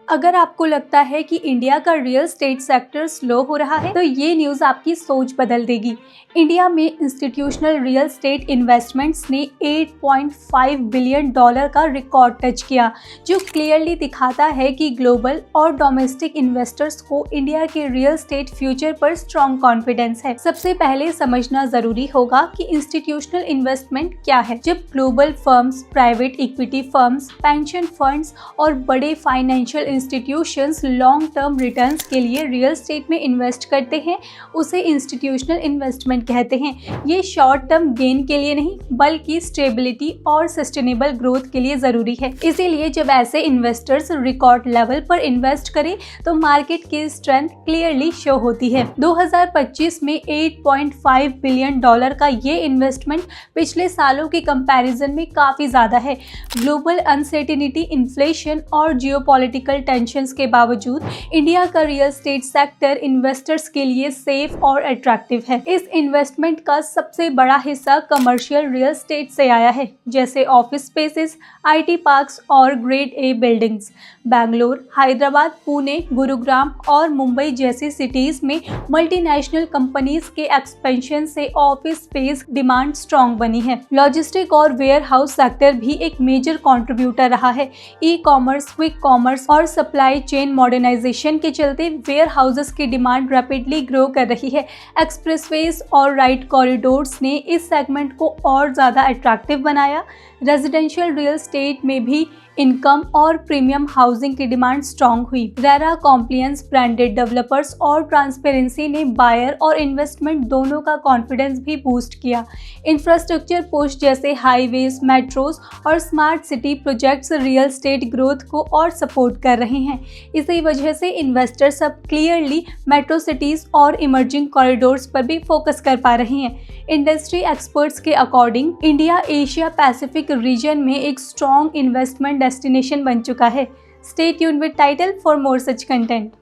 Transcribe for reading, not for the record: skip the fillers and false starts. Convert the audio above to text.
अगर आपको लगता है कि इंडिया का रियल एस्टेट सेक्टर स्लो हो रहा है तो ये न्यूज़ आपकी सोच बदल देगी। इंडिया में इंस्टीट्यूशनल रियल एस्टेट इन्वेस्टमेंट्स ने $8.5 बिलियन का रिकॉर्ड टच किया, जो क्लियरली दिखाता है कि ग्लोबल और डोमेस्टिक इन्वेस्टर्स को इंडिया के रियल एस्टेट फ्यूचर पर स्ट्रॉन्ग कॉन्फिडेंस है। सबसे पहले समझना जरूरी होगा कि इंस्टीट्यूशनल इन्वेस्टमेंट क्या है। जब global firms, private equity firms, pension funds और बड़े financial institutions long term returns के लिए रियल एस्टेट में इन्वेस्ट करते हैं, उसे इंस्टीट्यूशनल इन्वेस्टमेंट कहते हैं। ये शॉर्ट टर्म गेन के लिए नहीं बल्कि स्टेबिलिटी और सस्टेनेबल ग्रोथ के लिए ज़रूरी है। इसीलिए जब ऐसे इन्वेस्टर्स रिकॉर्ड लेवल पर इन्वेस्ट करें तो मार्केट की स्ट्रेंथ क्लियरली शो होती है। 2025 में $8.5 बिलियन का ये इन्वेस्टमेंट पिछले सालों के कंपैरिजन में काफ़ी ज़्यादा है। ग्लोबल अनसर्टेनिटी, इन्फ्लेशन और जियोपॉलिटिकल टेंशंस के बावजूद इंडिया का रियल एस्टेट सेक्टर इन्वेस्टर्स के लिए सेफ और अट्रैक्टिव है। इस इन्वेस्टमेंट का सबसे बड़ा हिस्सा कमर्शियल रियल एस्टेट से आया है, जैसे ऑफिस स्पेसेस, आईटी पार्क्स और grade A buildings. Bangalore, Hyderabad, Pune, Gurugram और मुंबई जैसी सिटीज में मल्टीनेशनल कंपनीज के एक्सपेंशन से ऑफिस स्पेस डिमांड स्ट्रॉन्ग बनी है। लॉजिस्टिक और वेयर हाउस सेक्टर भी एक मेजर कंट्रीब्यूटर रहा है। ई कॉमर्स, क्विक कॉमर्स और सप्लाई चेन मॉडर्नाइजेशन के चलते वेयर हाउसेस की डिमांड रैपिडली ग्रो कर रही है। एक्सप्रेसवेज और राइट कॉरिडोर्स ने इस सेगमेंट को और ज़्यादा अट्रैक्टिव बनाया। रेजिडेंशियल रियल एस्टेट में भी इनकम और प्रीमियम हाउसिंग की डिमांड स्ट्रॉन्ग हुई। रेरा कॉम्प्लियंस, ब्रांडेड डेवलपर्स और ट्रांसपेरेंसी ने बायर और इन्वेस्टमेंट दोनों का कॉन्फिडेंस भी बूस्ट किया। इंफ्रास्ट्रक्चर पुश जैसे हाईवेज, मेट्रोज और smart city projects real estate growth को और सपोर्ट कर रहे हैं। इसी वजह से इन्वेस्टर्स अब क्लियरली मेट्रो सिटीज़ और इमर्जिंग कॉरिडोर्स पर भी फोकस कर पा रहे हैं। इंडस्ट्री एक्सपर्ट्स के according India Asia Pacific region में एक स्ट्रॉन्ग इन्वेस्टमेंट डेस्टिनेशन बन चुका है। Stay tuned with title for more such content.